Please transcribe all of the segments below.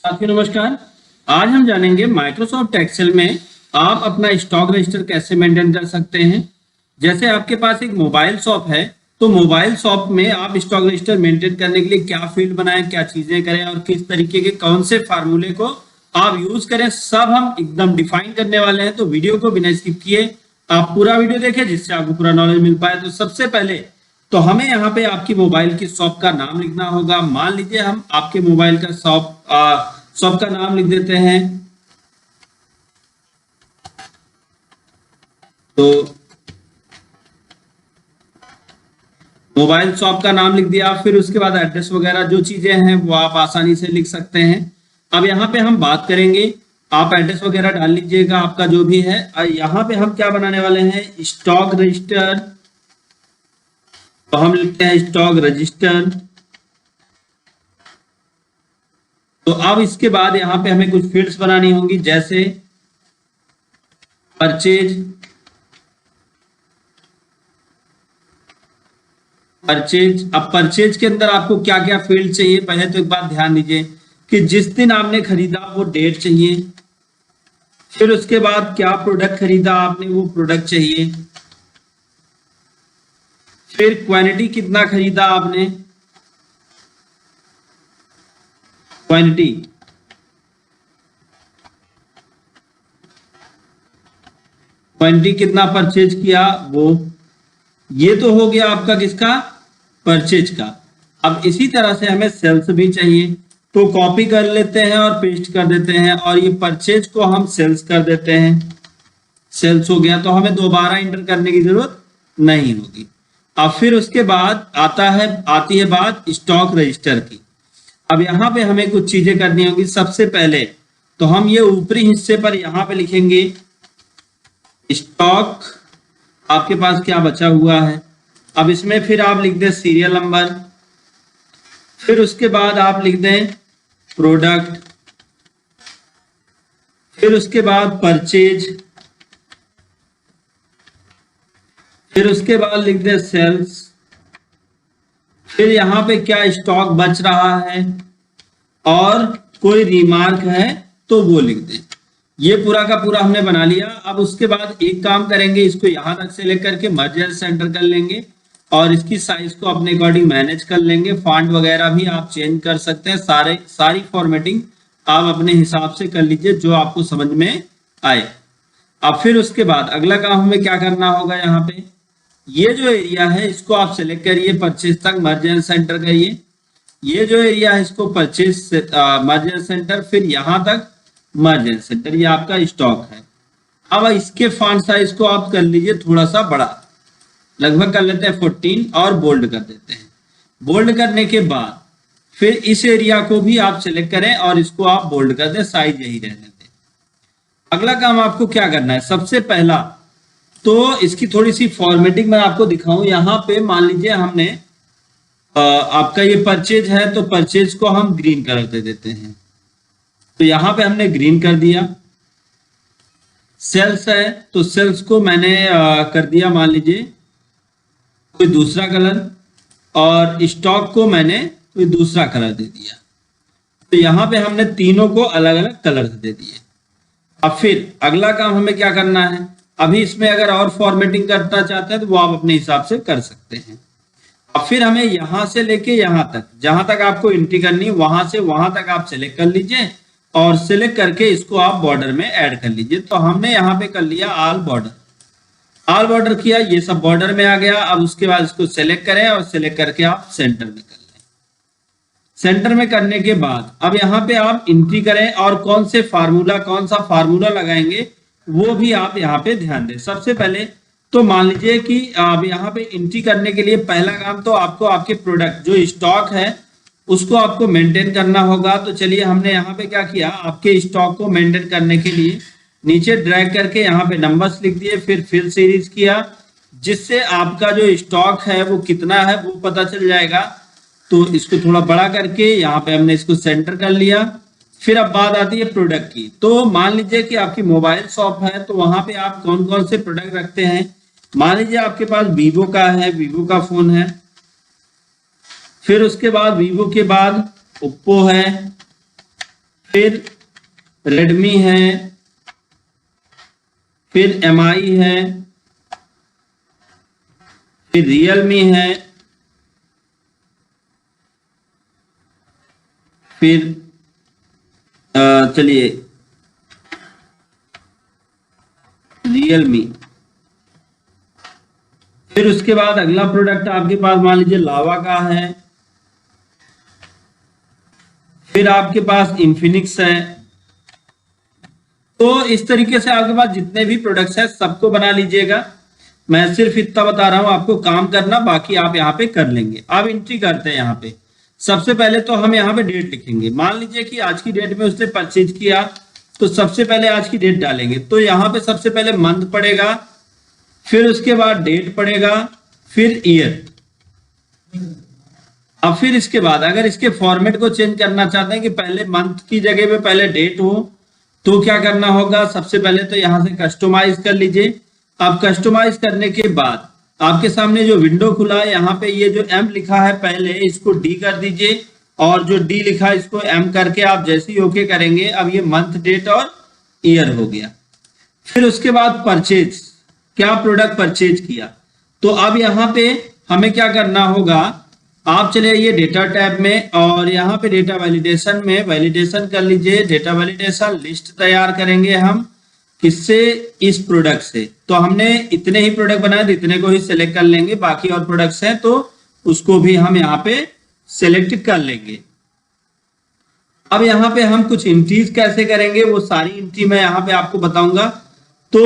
साथियों नमस्कार। आज हम जानेंगे माइक्रोसॉफ्ट एक्सेल में आप अपना स्टॉक रजिस्टर कैसे मेंटेन कर सकते हैं। जैसे आपके पास एक मोबाइल शॉप है तो मोबाइल शॉप में आप स्टॉक रजिस्टर मेंटेन करने के लिए क्या फील्ड बनाएं, क्या चीजें करें और किस तरीके के कौन से फार्मूले को आप यूज करें, सब हम एकदम डिफाइन करने वाले हैं। तो वीडियो को बिना स्किप किए आप पूरा वीडियो देखें जिससे आपको पूरा नॉलेज मिल पाए। तो सबसे पहले तो हमें यहाँ पे आपकी मोबाइल की शॉप का नाम लिखना होगा। मान लीजिए हम आपके मोबाइल का शॉप का नाम लिख देते हैं। तो मोबाइल शॉप का नाम लिख दिया, फिर उसके बाद एड्रेस वगैरह जो चीजें हैं वो आप आसानी से लिख सकते हैं। अब यहाँ पे हम बात करेंगे, आप एड्रेस वगैरह डाल लीजिएगा आपका जो भी है। यहाँ पे हम क्या बनाने वाले हैं, स्टॉक रजिस्टर। तो हम लिखते हैं स्टॉक रजिस्टर। तो अब इसके बाद यहाँ पे हमें कुछ फील्ड्स बनानी होंगी, जैसे परचेज। अब परचेज के अंदर आपको क्या क्या फील्ड चाहिए, पहले तो एक बात ध्यान दीजिए कि जिस दिन आपने खरीदा वो डेट चाहिए। फिर उसके बाद क्या प्रोडक्ट खरीदा आपने वो प्रोडक्ट चाहिए। फिर क्वांटिटी कितना खरीदा आपने, क्वांटिटी कितना परचेज किया वो। ये तो हो गया आपका किसका, परचेज का। अब इसी तरह से हमें सेल्स भी चाहिए, तो कॉपी कर लेते हैं और पेस्ट कर देते हैं और ये परचेज को हम सेल्स कर देते हैं। सेल्स हो गया, तो हमें दोबारा इंटर करने की जरूरत नहीं होगी। अब फिर उसके बाद आती है बात स्टॉक रजिस्टर की। अब यहाँ पे हमें कुछ चीजें करनी होगी। सबसे पहले तो हम ये ऊपरी हिस्से पर यहाँ पे लिखेंगे स्टॉक, आपके पास क्या बचा हुआ है। अब इसमें फिर आप लिख दें सीरियल नंबर, फिर उसके बाद आप लिख दें प्रोडक्ट, फिर उसके बाद परचेज, फिर उसके बाद लिख दें सेल्स, फिर यहाँ पे क्या स्टॉक बच रहा है और कोई रिमार्क है तो वो लिख दें। ये पूरा का पूरा हमने बना लिया। अब उसके बाद एक काम करेंगे, इसको यहाँ तक से लेकर के मर्ज एंड सेंटर कर लेंगे और इसकी साइज को अपने अकॉर्डिंग मैनेज कर लेंगे। फॉन्ट वगैरह भी आप चेंज कर सकते हैं, सारी फॉर्मेटिंग आप अपने हिसाब से कर लीजिए जो आपको समझ में आए। अब फिर उसके बाद अगला काम हमें क्या करना होगा, यहाँ पे ये जो एरिया है इसको आप सेलेक्ट करिए, परचेज तक मर्ज एंड सेंटर करिए। ये जो एरिया है इसको परचेज मर्ज एंड सेंटर, फिर यहाँ तक मर्ज एंड सेंटर, ये आपका स्टॉक है। अब इसके फॉन्ट साइज को आप कर लीजिए थोड़ा सा बड़ा, लगभग कर लेते हैं 14 और बोल्ड कर देते हैं। बोल्ड करने के बाद फिर इस एरिया को भी आप सेलेक्ट करें और इसको आप बोल्ड कर दें, साइज यही रहने दें। अगला काम आपको क्या करना है, सबसे पहला तो इसकी थोड़ी सी फॉर्मेटिंग मैं आपको दिखाऊं। यहाँ पे मान लीजिए हमने आपका ये परचेज है तो परचेज को हम ग्रीन कलर दे देते हैं, तो यहाँ पे हमने ग्रीन कर दिया। सेल्स है तो सेल्स को मैंने कर दिया मान लीजिए कोई दूसरा कलर, और स्टॉक को मैंने कोई दूसरा कलर दे दिया। तो यहाँ पे हमने तीनों को अलग अलग कलर दे दिए। अब फिर अगला काम हमें क्या करना है, अभी इसमें अगर और फॉर्मेटिंग करना चाहते हैं तो वो आप अपने हिसाब से कर सकते हैं। अब फिर हमें यहां से लेके यहां तक, जहां तक आपको एंट्री करनी है वहां से वहां तक आप सिलेक्ट कर लीजिए और सिलेक्ट करके इसको आप बॉर्डर में ऐड कर लीजिए। तो हमने यहाँ पे कर लिया ऑल बॉर्डर किया, ये सब बॉर्डर में आ गया। अब उसके बाद इसको सिलेक्ट करें और सिलेक्ट करके आप सेंटर में कर लें। सेंटर में करने के बाद अब यहाँ पे आप एंट्री करें और कौन सा फार्मूला लगाएंगे वो भी आप यहाँ पे ध्यान दें। सबसे पहले तो मान लीजिए कि अब यहाँ पे एंट्री करने के लिए पहला काम तो आपको आपके प्रोडक्ट जो स्टॉक है उसको आपको मेंटेन करना होगा। तो चलिए हमने यहाँ पे क्या किया, आपके स्टॉक को मेंटेन करने के लिए नीचे ड्रैग करके यहाँ पे नंबर्स लिख दिए, फिर फिल सीरीज किया जिससे आपका जो स्टॉक है वो कितना है वो पता चल जाएगा। तो इसको थोड़ा बड़ा करके यहाँ पे हमने इसको सेंटर कर लिया। फिर अब बात आती है प्रोडक्ट की। तो मान लीजिए कि आपकी मोबाइल शॉप है तो वहां पे आप कौन कौन से प्रोडक्ट रखते हैं। मान लीजिए आपके पास वीवो का है, वीवो का फोन है, फिर उसके बाद वीवो के बाद ओप्पो है, फिर रेडमी है, फिर एमआई है, फिर रियलमी है, फिर चलिए रियलमी, फिर उसके बाद अगला प्रोडक्ट आपके पास मान लीजिए लावा का है, फिर आपके पास इन्फिनिक्स है। तो इस तरीके से आपके पास जितने भी प्रोडक्ट्स हैं सबको बना लीजिएगा। मैं सिर्फ इतना बता रहा हूं आपको काम करना, बाकी आप यहाँ पे कर लेंगे। अब एंट्री करते हैं यहाँ पे। सबसे पहले तो हम यहाँ पे डेट लिखेंगे। मान लीजिए कि आज की डेट में उसने परचेज किया, तो सबसे पहले आज की डेट डालेंगे। तो यहाँ पे सबसे पहले मंथ पड़ेगा, फिर उसके बाद डेट पड़ेगा, फिर ईयर। अब फिर इसके बाद अगर इसके फॉर्मेट को चेंज करना चाहते हैं कि पहले मंथ की जगह पे पहले डेट हो, तो क्या करना होगा, सबसे पहले तो यहां से कस्टमाइज कर लीजिए। अब कस्टमाइज करने के बाद आपके सामने जो विंडो खुला है, यहाँ पे ये जो एम लिखा है पहले इसको डी कर दीजिए, और जो डी लिखा है इसको एम करके आप जैसे ही ओके करेंगे, अब ये मंथ, डेट और ईयर हो गया। फिर उसके बाद परचेज, क्या प्रोडक्ट परचेज किया। तो अब यहाँ पे हमें क्या करना होगा, आप चले आइए डेटा टैब में, और यहाँ पे डेटा वैलिडेशन में वैलिडेशन कर लीजिए। डेटा वैलिडेशन लिस्ट तैयार करेंगे हम, किससे, इस प्रोडक्ट से। तो हमने इतने ही प्रोडक्ट बनाए तो इतने को ही सिलेक्ट कर लेंगे, बाकी और प्रोडक्ट्स हैं तो उसको भी हम यहाँ पे सिलेक्ट कर लेंगे। अब यहाँ पे हम कुछ एंट्रीज कैसे करेंगे, वो सारी एंट्री मैं यहाँ पे आपको बताऊंगा। तो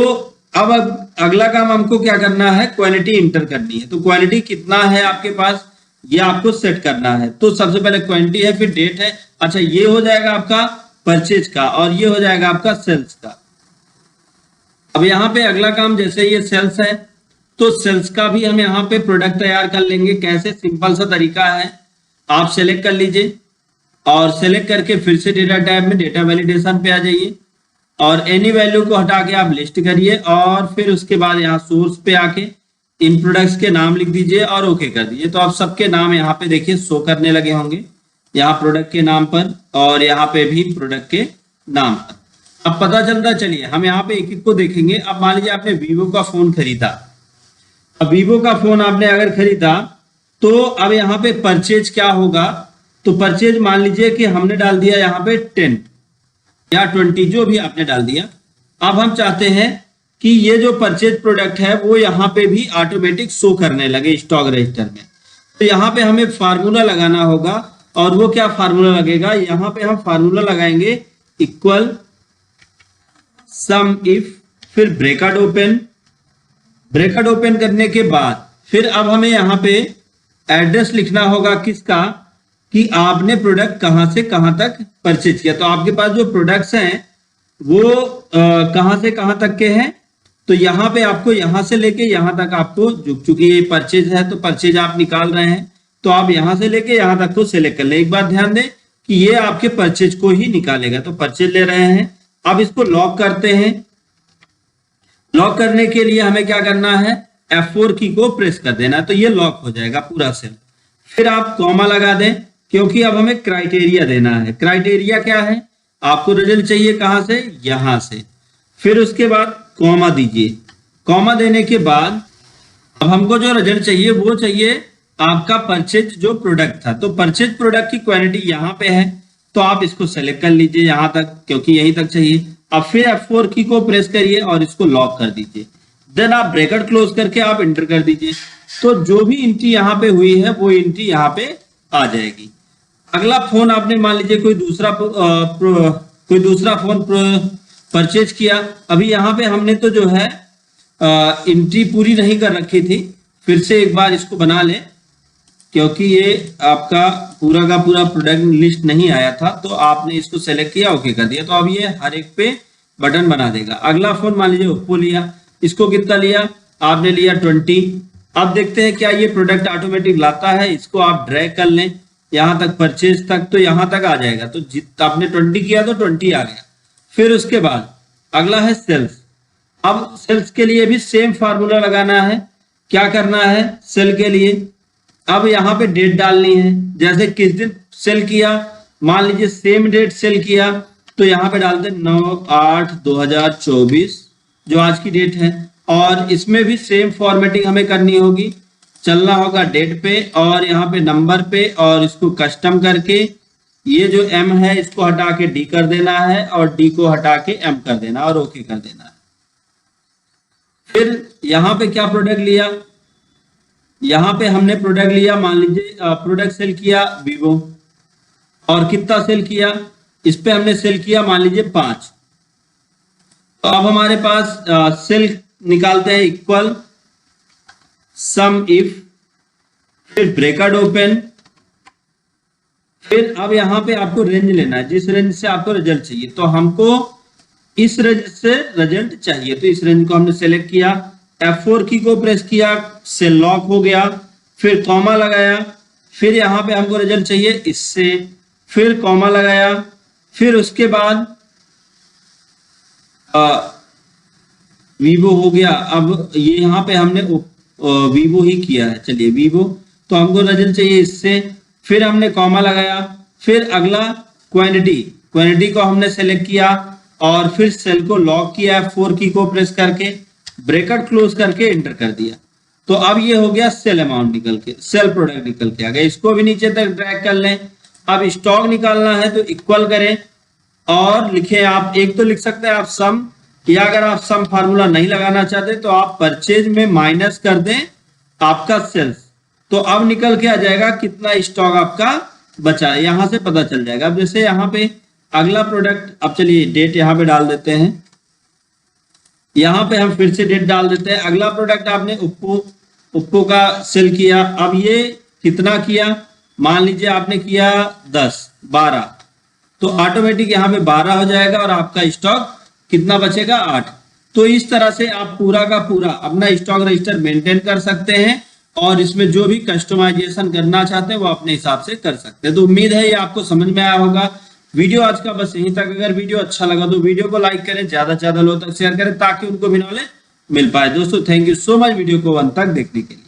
अब अगला काम हमको क्या करना है, क्वांटिटी इंटर करनी है। तो क्वांटिटी कितना है आपके पास, ये आपको सेट करना है। तो सबसे पहले क्वांटिटी है, फिर डेट है। अच्छा, ये हो जाएगा आपका परचेज का, और ये हो जाएगा आपका सेल्स का। अब यहाँ पे अगला काम, जैसे ये सेल्स है तो सेल्स का भी हम यहाँ पे प्रोडक्ट तैयार कर लेंगे। कैसे, सिंपल सा तरीका है, आप सेलेक्ट कर लीजिए, और सेलेक्ट करके फिर से डेटा टैब में डेटा वैलिडेशन पे आ जाइए, और एनी वैल्यू को हटा के आप लिस्ट करिए, और फिर उसके बाद यहाँ सोर्स पे आके इन प्रोडक्ट्स के नाम लिख दीजिए और ओके कर दीजिए। तो आप सबके नाम यहाँ पे देखिए शो करने लगे होंगे, यहाँ प्रोडक्ट के नाम पर और यहाँ पे भी प्रोडक्ट के नाम पर। अब पता चलता, चलिए हम यहाँ पे एक एक को देखेंगे। अब मान लीजिए आपने वीवो का फोन खरीदा। अब वीवो का फोन आपने अगर खरीदा, तो अब यहाँ पे परचेज क्या होगा, तो परचेज मान लीजिए कि हमने डाल दिया यहाँ पे 10 या 20, जो भी आपने डाल दिया। अब हम चाहते हैं कि ये जो परचेज प्रोडक्ट है वो यहाँ पे भी ऑटोमेटिक शो करने लगे स्टॉक रजिस्टर में। तो यहाँ पे हमें फार्मूला लगाना होगा, और वो क्या फार्मूला लगेगा, यहाँ पे हम फार्मूला लगाएंगे इक्वल सम इफ, फिर ब्रैकेट ओपन। ब्रैकेट ओपन करने के बाद फिर अब हमें यहाँ पे एड्रेस लिखना होगा, किसका, कि आपने प्रोडक्ट कहां से कहां तक परचेज किया। तो आपके पास जो प्रोडक्ट्स हैं वो कहां से कहां तक के हैं, तो यहाँ पे आपको यहाँ से लेके यहाँ तक आपको, चूंकि ये परचेज है तो परचेज आप निकाल रहे हैं, तो आप यहाँ से लेके यहाँ तक को सिलेक्ट कर ले। एक बात ध्यान दें कि ये आपके परचेज को ही निकालेगा, तो परचेज ले रहे हैं। अब इसको लॉक करते हैं। लॉक करने के लिए हमें क्या करना है, F4 की को प्रेस कर देना, तो ये लॉक हो जाएगा पूरा सेल। फिर आप कॉमा लगा दें, क्योंकि अब हमें क्राइटेरिया देना है। क्राइटेरिया क्या है, आपको रिजल्ट चाहिए कहां से, यहां से। फिर उसके बाद कॉमा दीजिए। कॉमा देने के बाद अब हमको जो रिजल्ट चाहिए वो चाहिए आपका परचेज जो प्रोडक्ट था। तो परचेज प्रोडक्ट की क्वांटिटी यहाँ पे है, तो आप इसको सेलेक्ट कर लीजिए यहाँ तक, क्योंकि यहीं तक चाहिए। अब फिर F4 की को प्रेस करिए और इसको लॉक कर दीजिए। देन आप ब्रैकेट क्लोज करके आप एंटर कर दीजिए। तो जो भी एंट्री यहाँ पे हुई है वो एंट्री यहाँ पे आ जाएगी। अगला फोन आपने मान लीजिए कोई दूसरा फोन परचेज किया। अभी यहाँ पे हमने तो जो है एंट्री पूरी नहीं कर रखी थी, फिर से एक बार इसको बना ले, क्योंकि ये आपका पूरा का पूरा प्रोडक्ट लिस्ट नहीं आया था। तो आपने इसको सेलेक्ट किया, ओके कर दिया, तो अब ये हर एक पे बटन बना देगा। अगला फोन मान लीजिए ओप्पो लिया, इसको कितना लिया, आपने लिया 20। अब देखते हैं क्या ये प्रोडक्ट ऑटोमेटिक लाता है। इसको आप ड्रैग कर लें यहाँ तक, परचेज तक, तो यहाँ तक आ जाएगा। तो जितना आपने 20 किया तो 20 आ गया। फिर उसके बाद अगला है सेल्स। अब सेल्स के लिए भी सेम फार्मूला लगाना है। क्या करना है, सेल के लिए अब यहाँ पे डेट डालनी है, जैसे किस दिन सेल किया। मान लीजिए सेम डेट सेल किया, तो यहाँ पे डालते 9/8/2024 जो आज की डेट है, और इसमें भी सेम फॉर्मेटिंग हमें करनी होगी। चलना होगा डेट पे और यहाँ पे नंबर पे, और इसको कस्टम करके ये जो M है इसको हटा के D कर देना है और D को हटा के M कर देना और ओके कर देना है। फिर यहाँ पे क्या प्रोडक्ट लिया, यहाँ पे हमने प्रोडक्ट लिया, मान लीजिए प्रोडक्ट सेल किया वीवो, और कितना सेल किया, इस पे हमने सेल किया मान लीजिए 5। तो अब हमारे पास सेल निकालते हैं इक्वल सम इफ, फिर ब्रैकेट ओपन, फिर अब यहाँ पे आपको रेंज लेना है जिस रेंज से आपको रिजल्ट चाहिए। तो हमको इस रेंज से रिजल्ट चाहिए, तो इस रेंज को हमने सेलेक्ट किया, F4 की को प्रेस किया, सेल लॉक हो गया, फिर कॉमा लगाया, फिर यहाँ पे हमको रिजल्ट चाहिए इससे, फिर कॉमा लगाया, फिर उसके बाद वीवो हो गया। अब ये यहाँ पे हमने वीवो ही किया है, चलिए वीवो, तो हमको रिजल्ट चाहिए इससे, फिर हमने कॉमा लगाया, फिर अगला क्वांटिटी को हमने सेलेक्ट किया और फिर सेल को लॉक किया, F4 की को प्रेस करके, ब्रैकेट क्लोज करके एंटर कर दिया। तो अब ये हो गया सेल अमाउंट निकल के, सेल प्रोडक्ट निकल के आ गया। इसको भी नीचे तक ड्रैग कर लें। अब स्टॉक निकालना है तो इक्वल करें और लिखें, आप एक तो लिख सकते हैं आप सम, या अगर आप सम फार्मूला नहीं लगाना चाहते तो आप परचेज में माइनस कर दें आपका सेल्स, तो अब निकल के आ जाएगा कितना स्टॉक आपका बचा है, यहां से पता चल जाएगा। अब जैसे यहाँ पे अगला प्रोडक्ट, अब चलिए डेट यहाँ पे डाल देते हैं, यहाँ पे हम फिर से डेट डाल देते हैं। अगला प्रोडक्ट आपने ओप्पो का सेल किया, अब ये कितना किया, मान लीजिए आपने किया 12, तो ऑटोमेटिक यहाँ पे 12 हो जाएगा और आपका स्टॉक कितना बचेगा 8। तो इस तरह से आप पूरा का पूरा अपना स्टॉक रजिस्टर मेंटेन कर सकते हैं और इसमें जो भी कस्टमाइजेशन करना चाहते हैं वो अपने हिसाब से कर सकते हैं। तो उम्मीद है ये आपको समझ में आया होगा। वीडियो आज का बस यहीं तक। अगर वीडियो अच्छा लगा तो वीडियो को लाइक करें, ज्यादा से ज्यादा लोगों तक शेयर करें ताकि उनको भी नॉलेज मिल पाए। दोस्तों thank you so much video को अंत तक देखने के लिए।